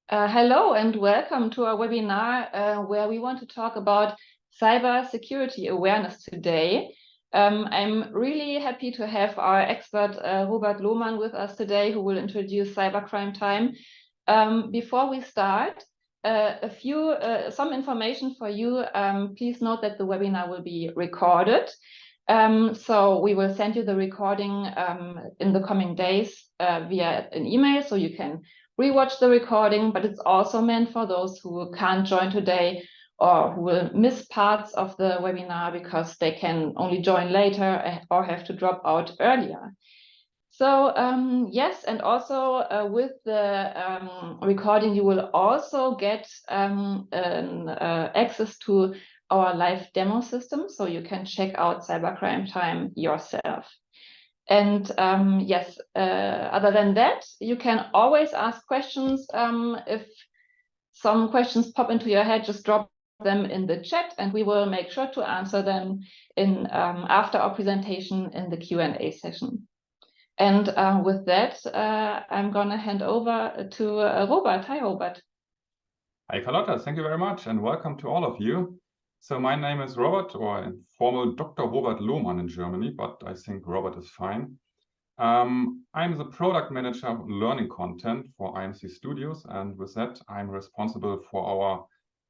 Hello and welcome to our webinar where we want to talk about cyber security awareness today. I'm really happy to have our expert Robert Lohmann with us today, who will introduce Cybercrime Time. Before we start, some information for you. Please note that the webinar will be recorded. So we will send you the recording in the coming days via an email, so you can rewatch the recording, but it's also meant for those who can't join today or who will miss parts of the webinar because they can only join later or have to drop out earlier. So yes, and also with the recording, you will also get access to our live demo system, so you can check out Cybercrime Time yourself. And yes, other than that, you can always ask questions. If some questions pop into your head, just drop them in the chat and we will make sure to answer them in after our presentation in the Q&A session. And with that, I'm going to hand over to Robert. Hi, Robert. Hi, Carlotta. Thank you very much and welcome to all of you. So my name is Robert, or informal Dr. Robert Lohmann in Germany, but I think Robert is fine. I'm the product manager of learning content for IMC Studios, and with that, I'm responsible for our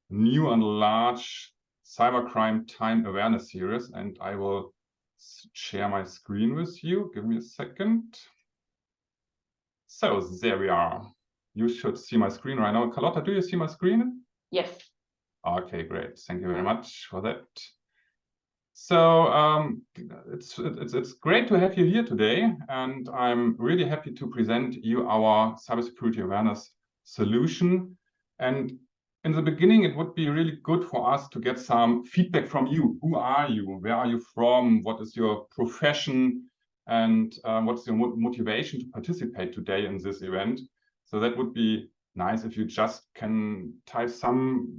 new and large Cybercrime Time Awareness series, and I will share my screen with you. Give me a second. So there we are. You should see my screen right now. Carlotta, do you see my screen? Yes. Okay, great. Thank you very much for that. So it's great to have you here today, and I'm really happy to present you our cybersecurity awareness solution. And in the beginning, it would be really good for us to get some feedback from you. Who are you? Where are you from? What is your profession? And what's your motivation to participate today in this event? So that would be nice if you just can type some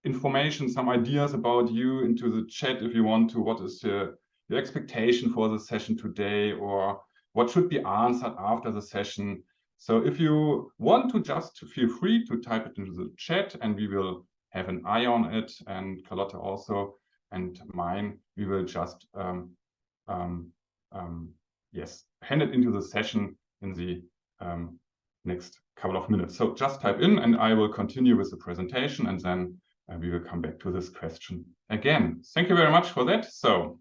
information, some ideas about you into the chat if you want to. What is your expectation for the session today, or what should be answered after the session? So if you want to, just feel free to type it into the chat and we will have an eye on it, and Carlotta also, and mine, we will just yes, hand it into the session in the next couple of minutes. So just type in and I will continue with the presentation, and then we will come back to this question again. Thank you very much for that. So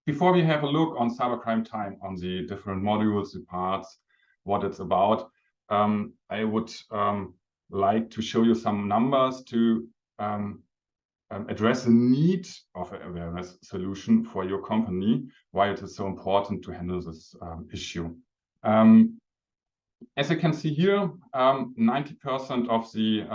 before we have a look on Cybercrime Time, on the different modules, the parts, what it's about, I would like to show you some numbers to address the need of an awareness solution for your company, why it is so important to handle this issue. As you can see here, 90% of the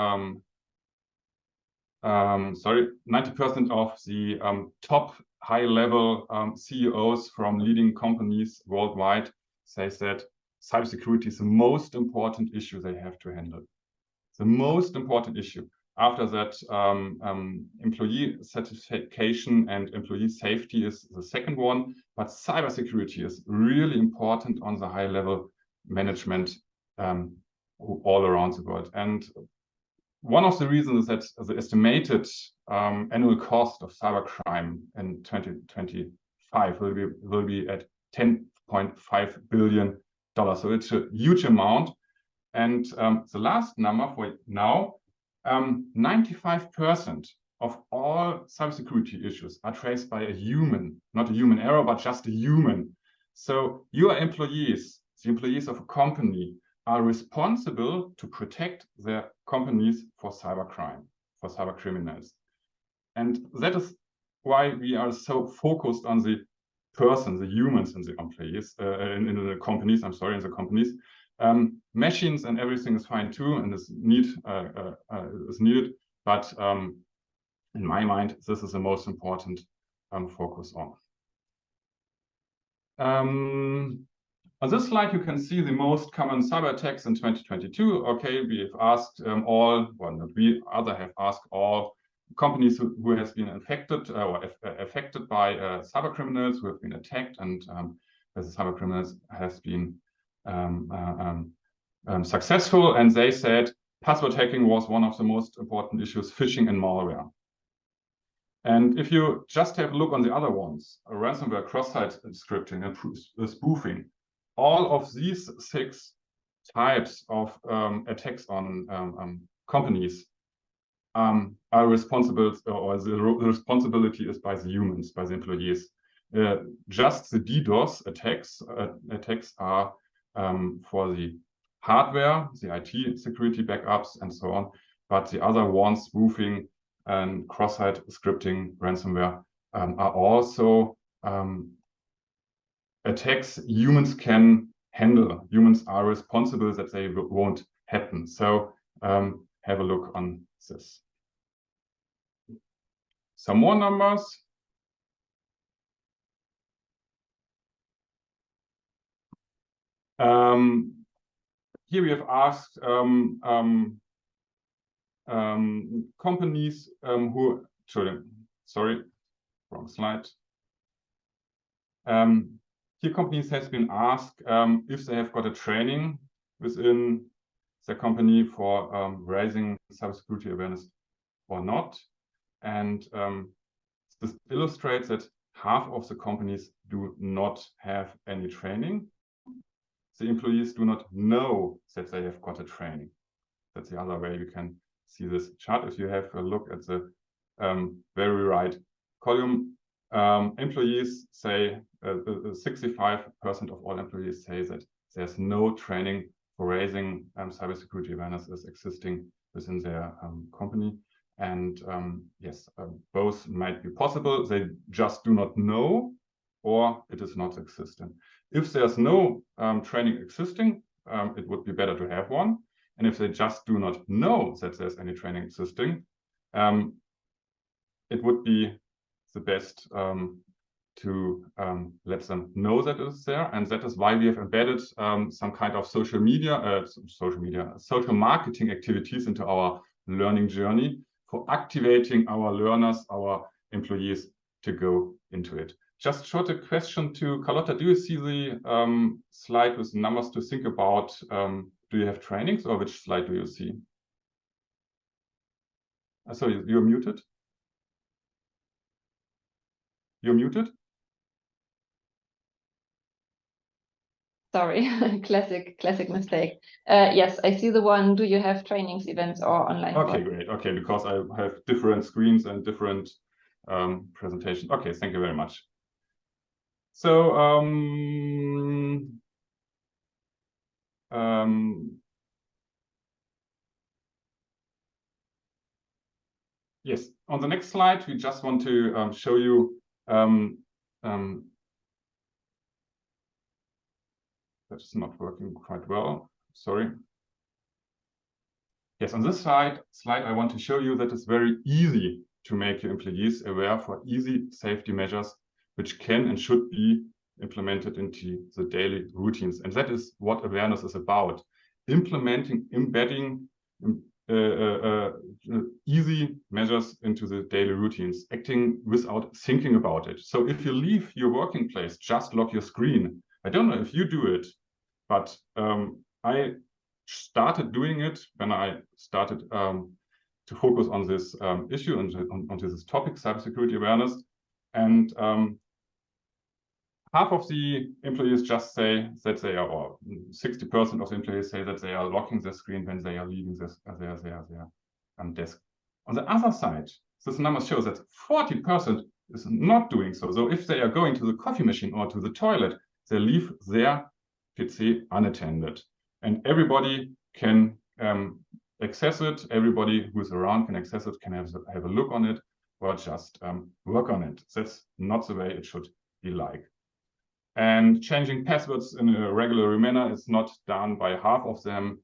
90% of the top high-level CEOs from leading companies worldwide says that cybersecurity is the most important issue they have to handle. The most important issue. After that, employee satisfaction and employee safety is the second one, but cybersecurity is really important on the high-level management all around the world. And one of the reasons is that the estimated annual cost of cybercrime in 2025 will be at $10.5 billion. So it's a huge amount. And the last number for now, 95% of all cybersecurity issues are traced by a human, not a human error, but just a human. So your employees, the employees of a company, are responsible to protect their companies for cybercrime, for cyber criminals. And that is why we are so focused on the person, the humans in the employees, in the companies, I'm sorry, in the companies. Machines and everything is fine too, and is needed, but in my mind, this is the most important focus on. On this slide, you can see the most common cyber attacks in 2022. Okay, we have asked all, well, not we, other have asked all companies who has been infected or affected by cyber criminals who have been attacked, and the cyber criminals has been successful, and they said password hacking was one of the most important issues, phishing and malware. And if you just have a look on the other ones, ransomware, cross-site scripting, and spoofing, all of these 6 types of attacks on companies are responsible, or the responsibility is by the humans, by the employees. Just the DDoS attacks are for the hardware, the IT security backups, and so on. But the other ones, spoofing and cross-site scripting, ransomware, are also attacks humans can handle. Humans are responsible that they won't happen. So have a look on this. Some more numbers. Here we have asked companies who, sorry, wrong slide. Here companies has been asked if they have got a training within the company for raising cybersecurity awareness or not. And this illustrates that half of the companies do not have any training. The employees do not know that they have got a training. That's the other way you can see this chart. If you have a look at the very right column, employees say 65% of all employees say that there's no training for raising cybersecurity awareness is existing within their company. And yes, both might be possible. They just do not know, or it is not existent. If there's no training existing, it would be better to have one. And if they just do not know that there's any training existing, it would be the best to let them know that it is there. And that is why we have embedded some kind of social marketing activities into our learning journey for activating our learners, our employees to go into it. Just short a question to Carlotta. Do you see the slide with numbers to think about? Do you have trainings, or which slide do you see? So you're muted. You're muted. Sorry, classic mistake. Yes, I see the one. Do you have trainings, events, or online? Okay, great. Okay, because I have different screens and different presentations. Okay, thank you very much. So yes, on the next slide, we just want to show you that's not working quite well. Sorry. Yes, on this slide, I want to show you that it's very easy to make your employees aware for easy safety measures, which can and should be implemented into the daily routines. And that is what awareness is about. Embedding easy measures into the daily routines, acting without thinking about it. So if you leave your working place, just lock your screen. I don't know if you do it, but I started doing it when I started to focus on this issue and onto this topic, cybersecurity awareness. And half of the employees just say that they are, or 60% of the employees say that they are locking their screen when they are leaving their desk. On the other side, this number shows that 40% is not doing so. So if they are going to the coffee machine or to the toilet, they leave their PC unattended. And everybody can access it. Everybody who's around can access it, can have a look on it, or just work on it. That's not the way it should be like. And changing passwords in a regular manner is not done by half of them.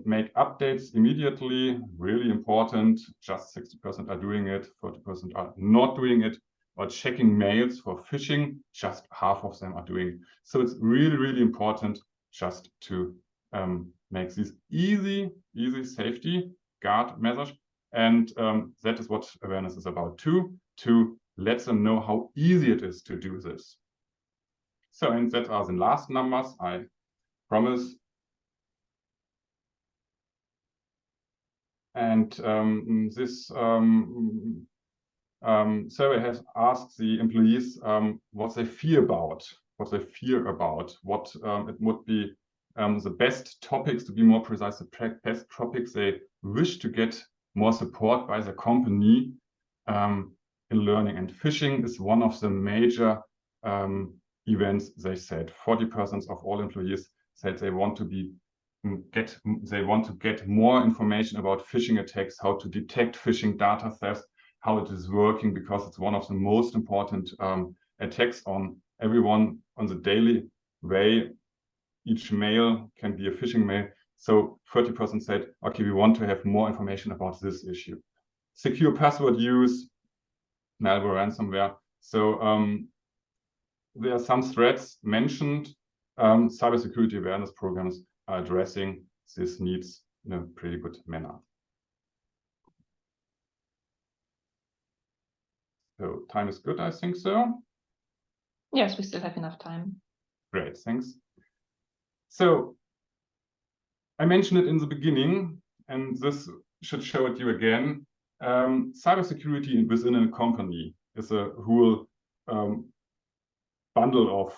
Make updates immediately, really important. Just 60% are doing it, 40% are not doing it. Or checking mails for phishing, just half of them are doing it. So it's really, really important just to make these easy safety guard measures. And that is what awareness is about too, to let them know how easy it is to do this. So, and that are the last numbers, I promise. And this survey has asked the employees what they fear about, what it would be the best topics, to be more precise, the best topics they wish to get more support by the company in learning. And phishing is one of the major events. They said 40% of all employees said they want to get more information about phishing attacks, how to detect phishing data theft, how it is working, because it's one of the most important attacks on everyone on the daily way. Each mail can be a phishing mail. So 30% said, okay, we want to have more information about this issue. Secure password use, malware, ransomware. So there are some threats mentioned. Cybersecurity awareness programs are addressing these needs in a pretty good manner. So time is good, I think so. Yes, we still have enough time. Great, thanks. So I mentioned it in the beginning, and this should show it you again. Cybersecurity within a company is a whole bundle of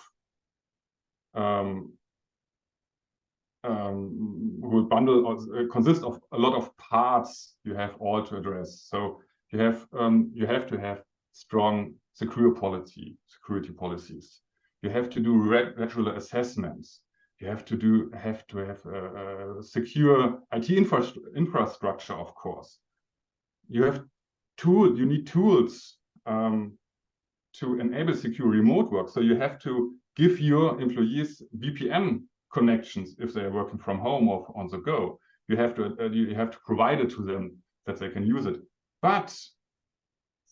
consists of a lot of parts you have all to address. So you have to have strong security policies. You have to do regular assessments. You have to have secure IT infrastructure, of course. You need tools to enable secure remote work. So you have to give your employees VPN connections if they are working from home or on the go. You have to provide it to them that they can use it. But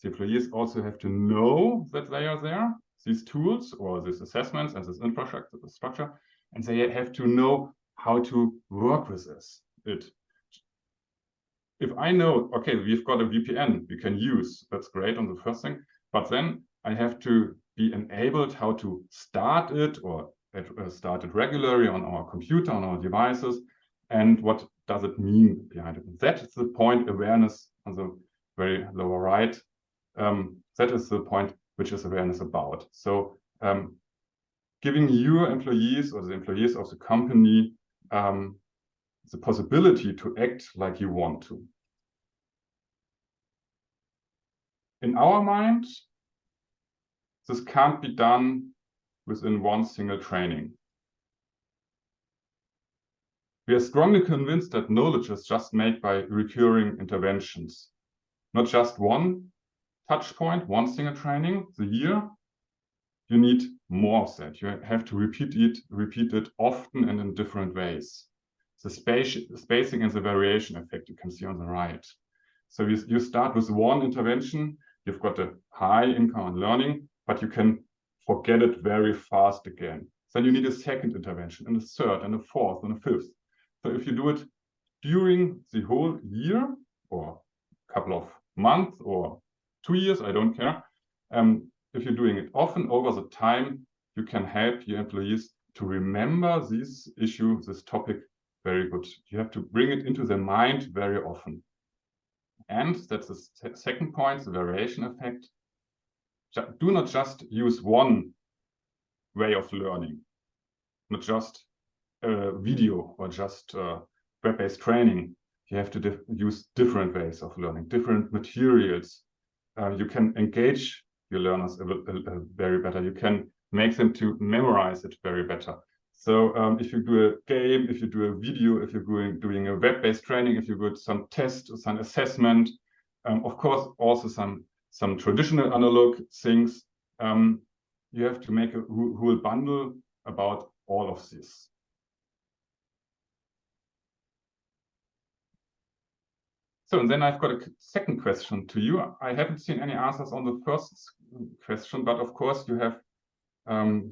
the employees also have to know that they are there, these tools or these assessments and this infrastructure, and they have to know how to work with it. If I know, okay, we've got a VPN we can use, that's great on the first thing, but then I have to be enabled how to start it or start it regularly on our computer, on our devices, and what does it mean behind it. That is the point awareness on the very lower right. That is the point which is awareness about. So giving your employees or the employees of the company the possibility to act like you want to. In our mind, this can't be done within one single training. We are strongly convinced that knowledge is just made by recurring interventions, not just one touch point, one single training a year. You need more of that. You have to repeat it often and in different ways. The spacing and the variation effect you can see on the right. So you start with one intervention, you've got a high income on learning, but you can forget it very fast again. Then you need a second intervention, and a third, and a fourth, and a fifth. So if you do it during the whole year, or a couple of months, or 2 years, I don't care. If you're doing it often over the time, you can help your employees to remember this issue, this topic very good. You have to bring it into their mind very often. And that's the second point, the variation effect. Do not just use one way of learning, not just video or just web-based training. You have to use different ways of learning, different materials. You can engage your learners very better. You can make them to memorize it very better. So if you do a game, if you do a video, if you're doing a web-based training, if you do some test, some assessment, of course, also some traditional analog things, you have to make a whole bundle about all of this. So, and then I've got a second question to you. I haven't seen any answers on the first question, but of course you have,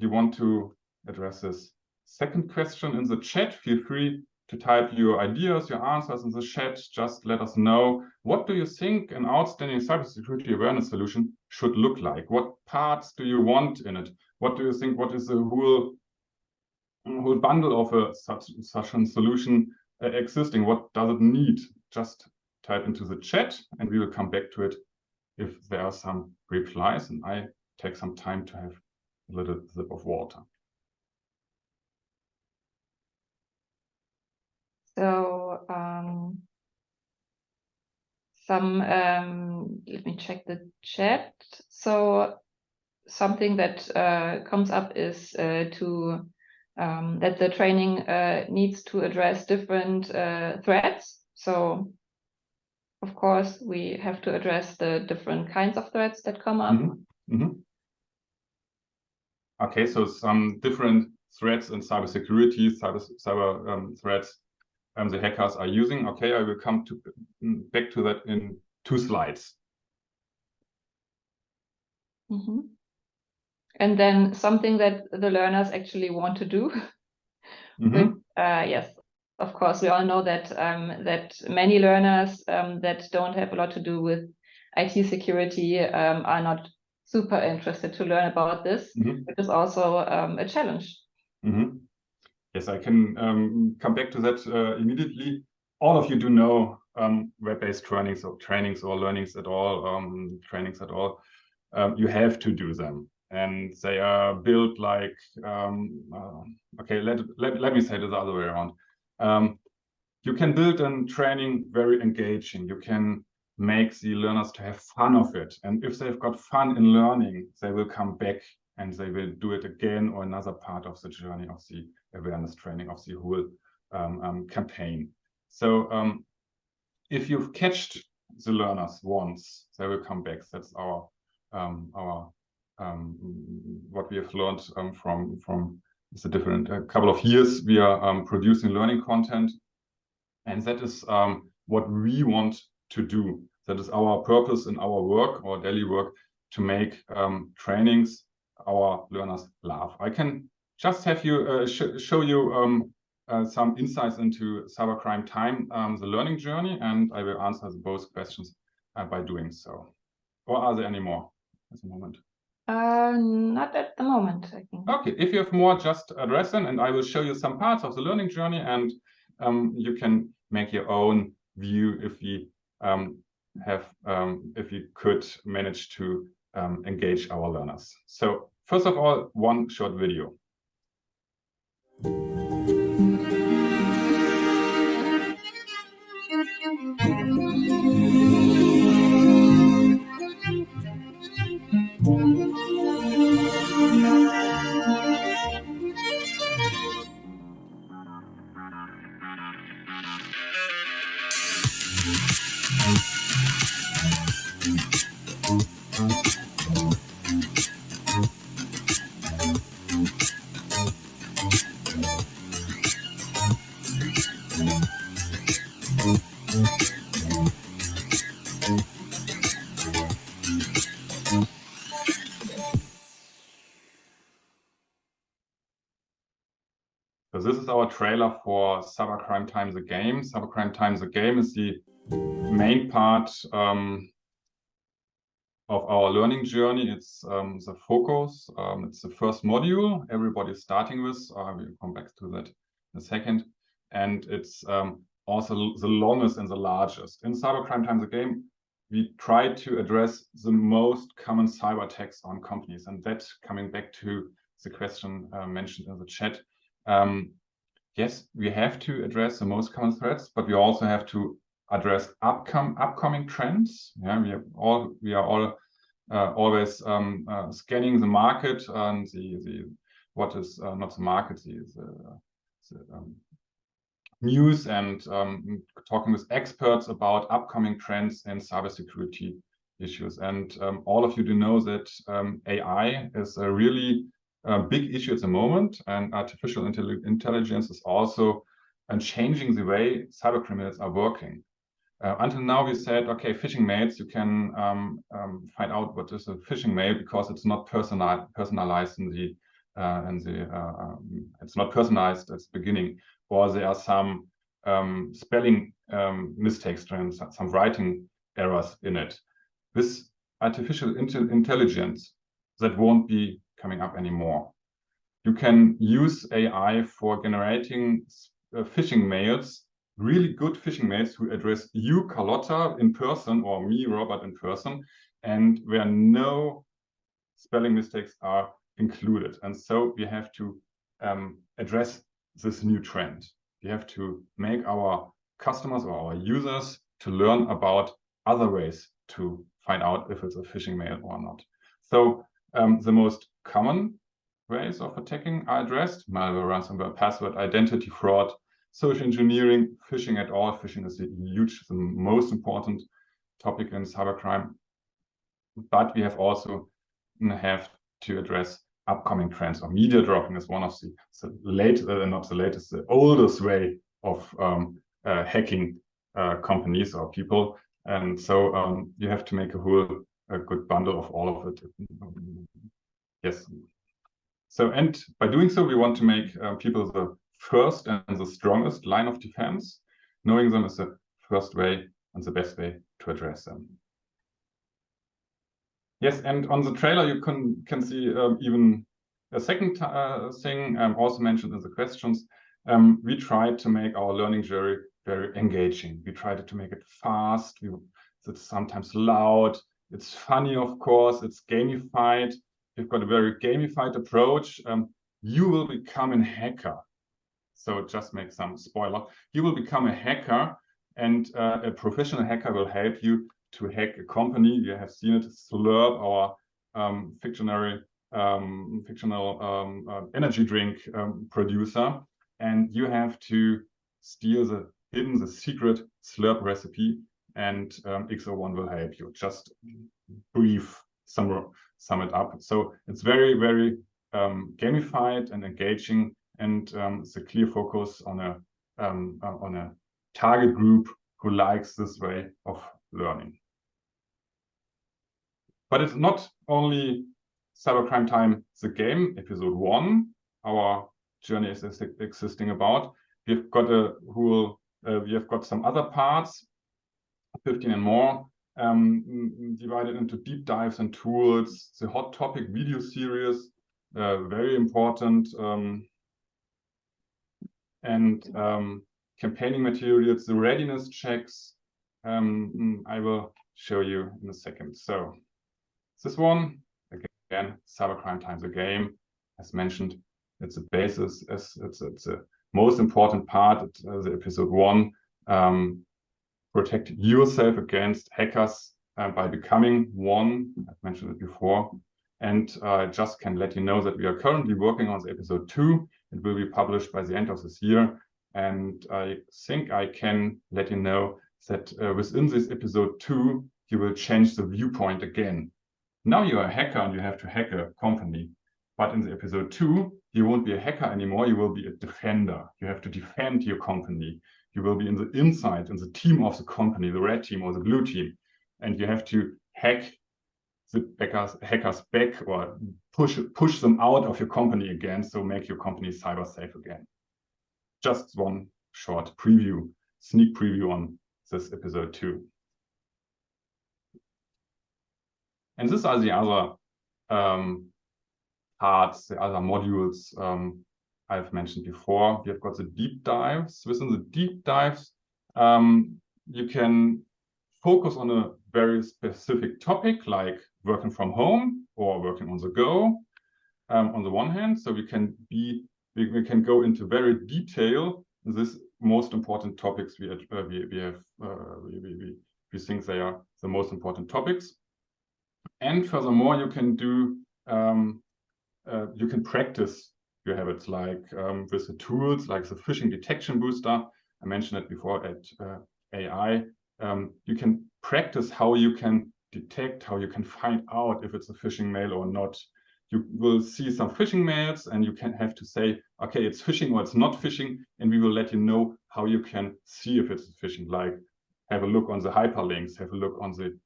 you want to address this second question in the chat. Feel free to type your ideas, your answers in the chat. Just let us know. What do you think an outstanding cybersecurity awareness solution should look like? What parts do you want in it? What do you think? What is the whole bundle of such a solution existing? What does it need? Just type into the chat, and we will come back to it if there are some replies, and I take some time to have a little sip of water. So let me check the chat. So something that comes up is that the training needs to address different threats. So of course we have to address the different kinds of threats that come up. Okay, so some different threats in cybersecurity, cyber threats the hackers are using. Okay, I will come back to that in 2 slides. And then something that the learners actually want to do. Yes, of course, we all know that that many learners that don't have a lot to do with IT security are not super interested to learn about this, which is also a challenge. Yes, I can come back to that immediately. All of you do know web-based trainings or learnings at all, trainings at all. You have to do them, and they are built like okay, let me say it the other way around. You can build a training very engaging. You can make the learners to have fun of it, and if they've got fun in learning, they will come back and they will do it again, or another part of the journey of the awareness training of the whole campaign. So if you've catched the learners once, they will come back. That's our what we have learned from the different couple of years we are producing learning content, and that is what we want to do. That is our purpose in our work, our daily work, to make trainings our learners love. I can just have you show you some insights into Cybercrime Time, the learning journey, and I will answer both questions by doing so. Or are there any more at the moment? Not at the moment, I think. Okay, if you have more, just address them, and I will show you some parts of the learning journey, and you can make your own view if we if we could manage to engage our learners. So first of all, one short video. So this is our trailer for Cybercrime Time the game. Cybercrime Time the game is the main part of our learning journey. It's the focus. It's the first module everybody's starting with. We'll come back to that in a second. And it's also the longest and the largest. In Cybercrime Time the game, we try to address the most common cyber attacks on companies. And that, coming back to the question mentioned in the chat, yes, we have to address the most common threats, but we also have to address upcoming trends. Yeah, we are all always scanning the market and what is not the market, the news, and talking with experts about upcoming trends in cybersecurity issues. And all of you do know that AI is a really big issue at the moment, and artificial intelligence is also changing the way cybercriminals are working. Until now, we said, okay, phishing mails, you can find out what is a phishing mail because it's not personalized it's not personalized at the beginning, or there are some spelling mistakes and some writing errors in it. With artificial intelligence, that won't be coming up anymore. You can use AI for generating phishing mails really good phishing mails who address you, Carlotta, in person, or me, Robert, in person, and where no spelling mistakes are included. And so we have to address this new trend. We have to make our customers or our users to learn about other ways to find out if it's a phishing mail or not. So the most common ways of attacking are addressed: malware, ransomware, password, identity fraud, social engineering, phishing at all. Phishing is the most important topic in cybercrime. But we have also have to address upcoming trends. Or media dropping is one of the not the latest, the oldest way of hacking companies or people. And so you have to make a good bundle of all of it. Yes. So, and by doing so, we want to make people the first and the strongest line of defense. Knowing them is the first way and the best way to address them. Yes, and on the trailer you can see even a second thing also mentioned in the questions. We tried to make our learning journey very engaging. We tried to make it fast. It's sometimes loud. It's funny, of course. It's gamified. We've got a very gamified approach. You will become a hacker. So just make some spoiler. You will become a hacker, and a professional hacker will help you to hack a company. You have seen it, Slurp, our fictional energy drink producer, and you have to steal the secret Slurp recipe, and X01 will help you. Just brief sum it up. So it's very, very gamified and engaging, and it's a clear focus on a target group who likes this way of learning. But it's not only Cybercrime Time, the game, episode 1, our journey is existing about. We've got we have got some other parts, 15 and more, divided into deep dives and tools, the hot topic video series, very important, and campaigning materials, the readiness checks. I will show you in a second. So this one, again, Cybercrime Time, the game, as mentioned, it's a basis, it's a most important part, the episode 1. Protect yourself against hackers by becoming one. I've mentioned it before. And I just can let you know that we are currently working on the episode 2. It will be published by the end of this year. And I think I can let you know that within this episode 2, you will change the viewpoint again. Now you are a hacker and you have to hack a company. But in the episode 2, you won't be a hacker anymore. You will be a defender. You have to defend your company. You will be in the inside, in the team of the company, the red team or the blue team. And you have to hack the hackers back, or push them out of your company again, so make your company cyber safe again. Just one short preview, sneak preview on this episode 2. And these are the other parts, the other modules I've mentioned before. We have got the deep dives. Within the deep dives, you can focus on a very specific topic, like working from home or working on the go. On the one hand, so we can go into very detail this most important topics we think they are the most important topics. And furthermore, you can do you can practice your habits, like with the tools like the phishing detection booster. I mentioned it before at AI. You can practice how you can detect, how you can find out if it's a phishing mail or not. You will see some phishing mails and you can have to say, okay, it's phishing or it's not phishing, and we will let you know how you can see if it's phishing, like have a look on the hyperlinks, have a look on the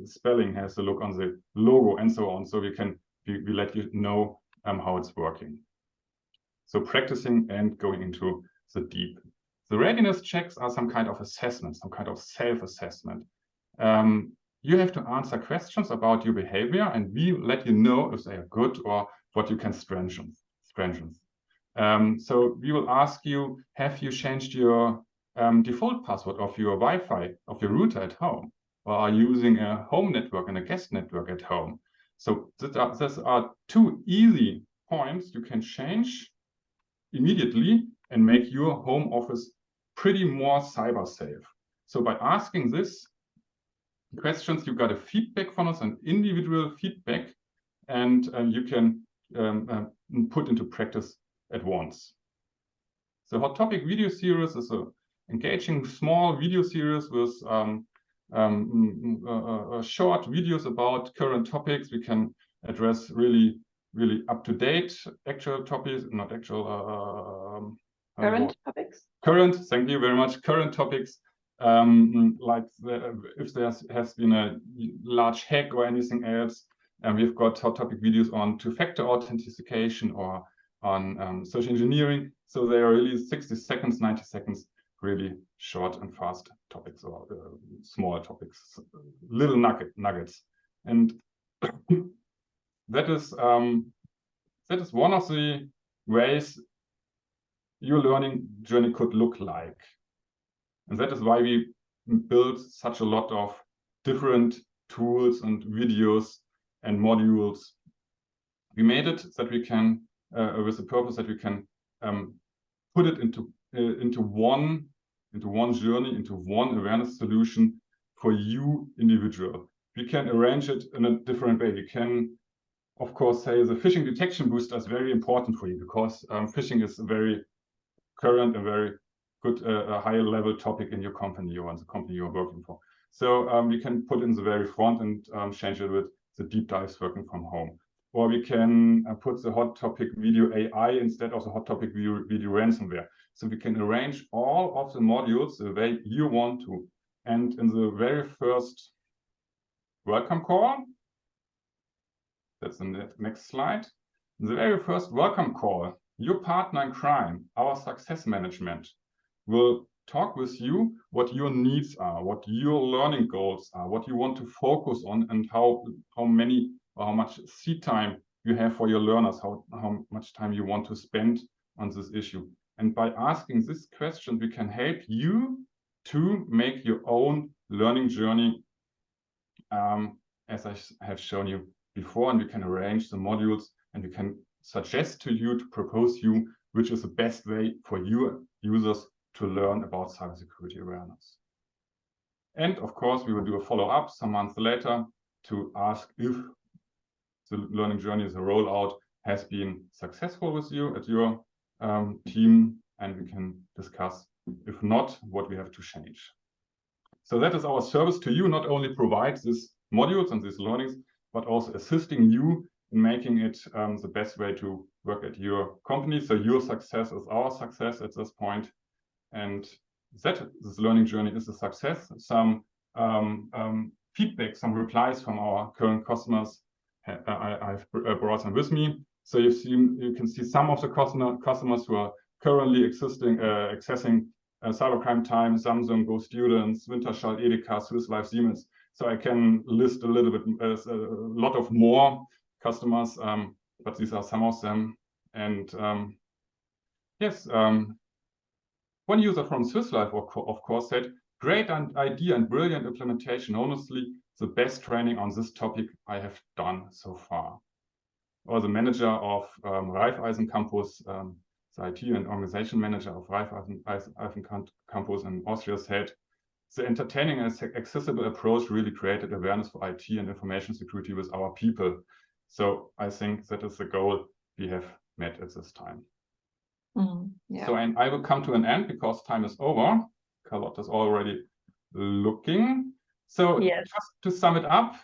spelling, have a look on the logo, and so on. So we let you know how it's working. So practicing and going into the deep. The readiness checks are some kind of assessment, some kind of self-assessment. You have to answer questions about your behavior, and we let you know if they are good or what you can strengthen. So we will ask you, have you changed your default password of your Wi-Fi, of your router at home, or are using a home network and a guest network at home. So these are two easy points you can change immediately and make your home office pretty more cyber safe. So by asking this questions, you got a feedback from us, an individual feedback, and you can put into practice at once. The Hot Topic video series is a engaging small video series with short videos about current topics. We can address really up-to-date actual topics, not actual current topics. Current, thank you very much. Current topics, like if there has been a large hack or anything else. And we've got hot topic videos on two-factor authentication or on social engineering. So they are really 60 seconds, 90 seconds, really short and fast topics or small topics, little nuggets. And that is one of the ways your learning journey could look like. And that is why we built such a lot of different tools and videos and modules. We made it that we can, with the purpose that we can put it into one journey, into one awareness solution for you individual. We can arrange it in a different way. We can, of course, say the phishing detection booster is very important for you because phishing is a very current and very good high level topic in your company or in the company you're working for. So we can put in the very front and change it with the deep dives working from home. Or we can put the hot topic video AI instead of the hot topic video ransomware. So we can arrange all of the modules the way you want to. And in the very first welcome call, that's the next slide. In the very first welcome call, your partner in crime, our success management, will talk with you what your needs are, what your learning goals are, what you want to focus on, and how many or how much seat time you have for your learners, how much time you want to spend on this issue. And by asking this question, we can help you to make your own learning journey, as I have shown you before, and we can arrange the modules and we can suggest to you, to propose you, which is the best way for your users to learn about cybersecurity awareness. And of course, we will do a follow-up some months later to ask if the learning journey, the rollout, has been successful with you at your team, and we can discuss, if not, what we have to change. So that is our service to you, not only provide these modules and these learnings, but also assisting you in making it the best way to work at your company. So your success is our success at this point. And that this learning journey is a success. Some feedback, some replies from our current customers, I've brought them with me. So you can see some of the customers who are currently accessing Cybercrime Time, Samsung, Go Students, Wintershall, Edeka, Swiss Life, Siemens. So I can list a little bit, a lot of more customers, but these are some of them. And yes, one user from Swiss Life, of course, said, great idea and brilliant implementation. Honestly, the best training on this topic I have done so far. Or the manager of Raiffeisen Campus, the IT and organization manager of Raiffeisen Campus in Austria said, the entertaining and accessible approach really created awareness for IT and information security with our people. So I think that is the goal we have met at this time. Yeah. So I will come to an end because time is over. Carlotta is already looking. So yes. Just to sum it up,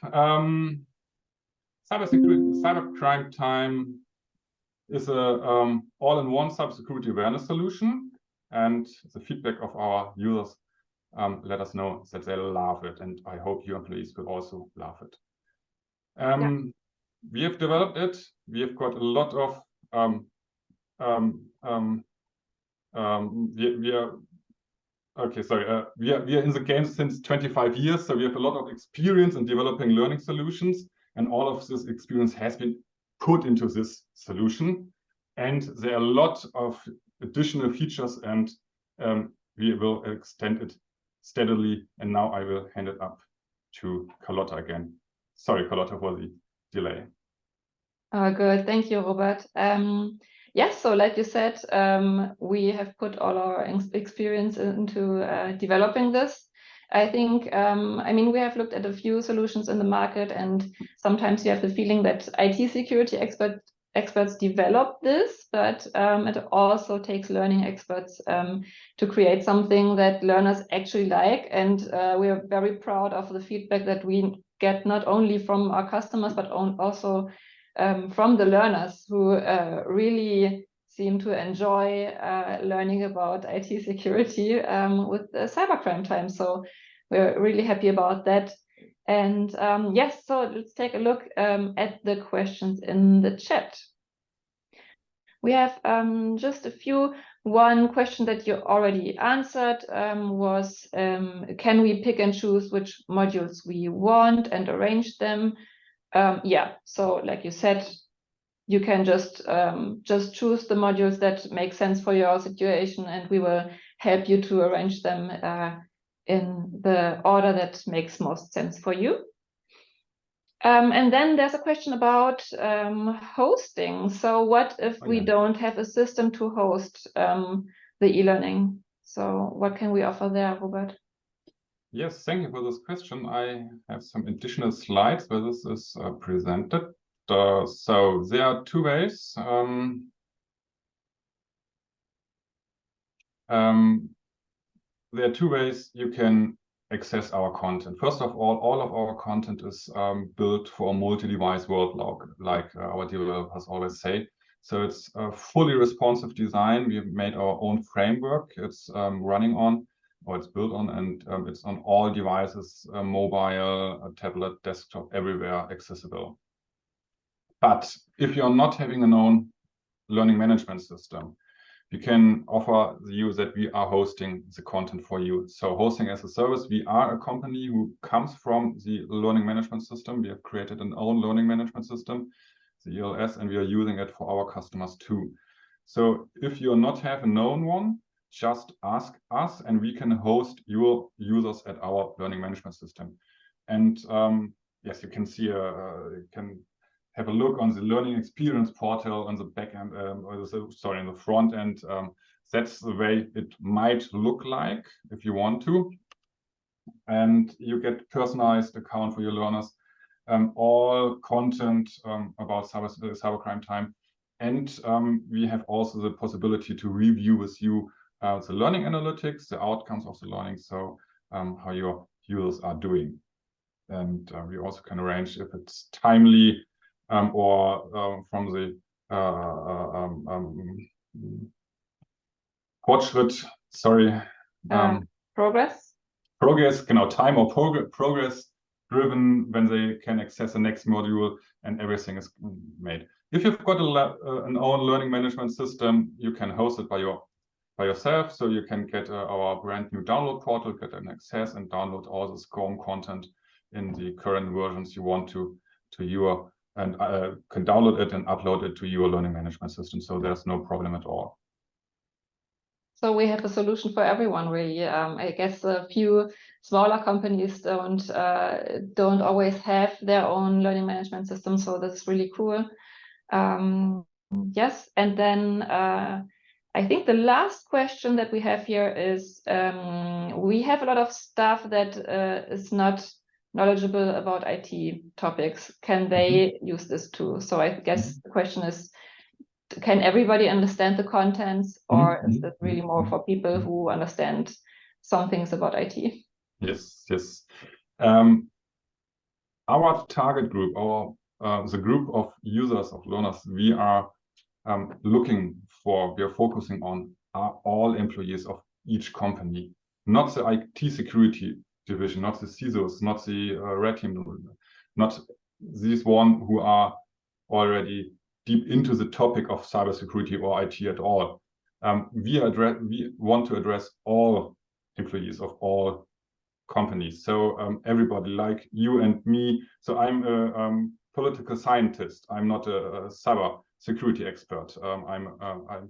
Cybercrime Time is a all-in-one cybersecurity awareness solution, and the feedback of our users let us know that they love it, and I hope your employees will also love it. We have developed it. We have got a lot of we are in the game since 25 years, so we have a lot of experience in developing learning solutions, and all of this experience has been put into this solution. And there are a lot of additional features, and we will extend it steadily. And now I will hand it up to Carlotta again. Sorry, Carlotta, for the delay. Good. Thank you, Robert. Yes, so like you said, we have put all our experience into developing this. I think, I mean, we have looked at a few solutions in the market, and sometimes you have the feeling that IT security experts develop this, but it also takes learning experts to create something that learners actually like. And we are very proud of the feedback that we get, not only from our customers, but also from the learners, who really seem to enjoy learning about IT security with cybercrime time. So we're really happy about that. And yes, so let's take a look at the questions in the chat. We have just a few. One question that you already answered was, can we pick and choose which modules we want and arrange them? Yeah, so like you said, you can just choose the modules that make sense for your situation, and we will help you to arrange them in the order that makes most sense for you. And then there's a question about hosting. So what if we don't have a system to host the e-learning? So what can we offer there, Robert? Yes, thank you for this question. I have some additional slides where this is presented. So there are two ways. There are two ways you can access our content. First of all of our content is built for a multi-device world, like our developers always say. So it's a fully responsive design. We have made our own framework. It's running on, or it's built on, and it's on all devices, mobile, tablet, desktop, everywhere accessible. But if you're not having an own learning management system, we can offer you that we are hosting the content for you. So hosting as a service, we are a company who comes from the learning management system. We have created an own learning management system, the ELS, and we are using it for our customers too. So if you not have a known one, just ask us and we can host your users at our learning management system. And yes, you can see, you can have a look on the learning experience portal on the back end, sorry, in the front end. That's the way it might look like if you want to. And you get personalized account for your learners, all content about cybercrime time. And we have also the possibility to review with you the learning analytics, the outcomes of the learning, so how your users are doing. And we also can arrange if it's timely, or from the Fortschritt, sorry. Progress, time or progress driven, when they can access the next module and everything is made. If you've got an own learning management system, you can host it by yourself. So you can get our brand new download portal, get an access and download all the SCORM content in the current versions you want to your, and can download it and upload it to your learning management system. So there's no problem at all. So we have a solution for everyone, really. I guess a few smaller companies don't always have their own learning management system, so that's really cool. Yes, and then I think the last question that we have here is, we have a lot of staff that is not knowledgeable about IT topics. Can they use this too? So I guess the question is, can everybody understand the contents, or is it really more for people who understand some things about IT? Yes, yes. Our target group, the group of users, of learners, we are focusing on are all employees of each company, not the IT security division, not the CISOs, not the red team, not these one who are already deep into the topic of cybersecurity or IT at all. We want to address all employees of all companies. So everybody like you and me. So I'm a political scientist. I'm not a cyber security expert. I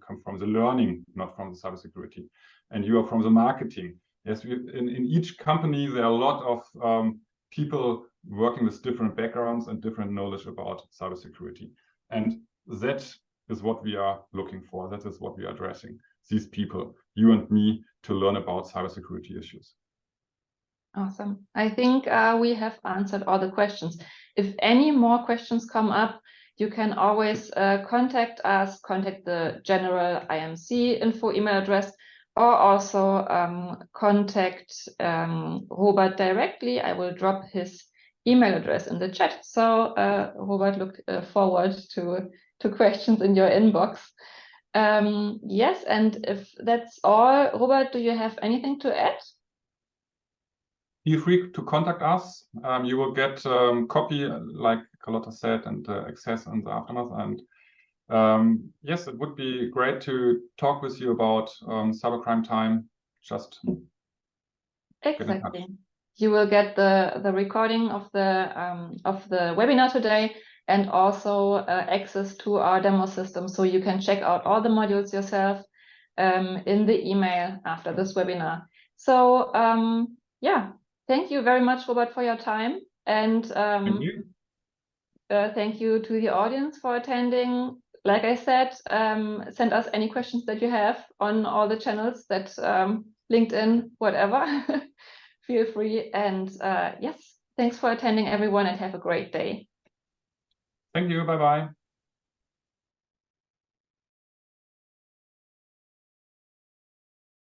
come from the learning, not from the cybersecurity. and you are from the marketing. Yes, in each company, there are a lot of people working with different backgrounds and different knowledge about cybersecurity. And that is what we are looking for. That is what we are addressing. These people, you and me, to learn about cybersecurity issues. Awesome. I think we have answered all the questions. If any more questions come up, you can always contact us, contact the general IMC info email address, or also contact Robert directly. I will drop his email address in the chat. So Robert, look forward to questions in your inbox. Yes, and if that's all, Robert, do you have anything to add? Feel free to contact us. You will get copy, like Carlotta said, and access in the aftermath. And yes, it would be great to talk with you about cybercrime time. Just exactly. You will get the recording of the webinar today, and also access to our demo system, so you can check out all the modules yourself in the email after this webinar. So yeah, thank you very much, Robert, for your time, and thank you. Thank you to the audience for attending. Like I said, send us any questions that you have on all the channels, that LinkedIn, whatever. Feel free. And yes, thanks for attending, everyone, and have a great day. Thank you. Bye-bye.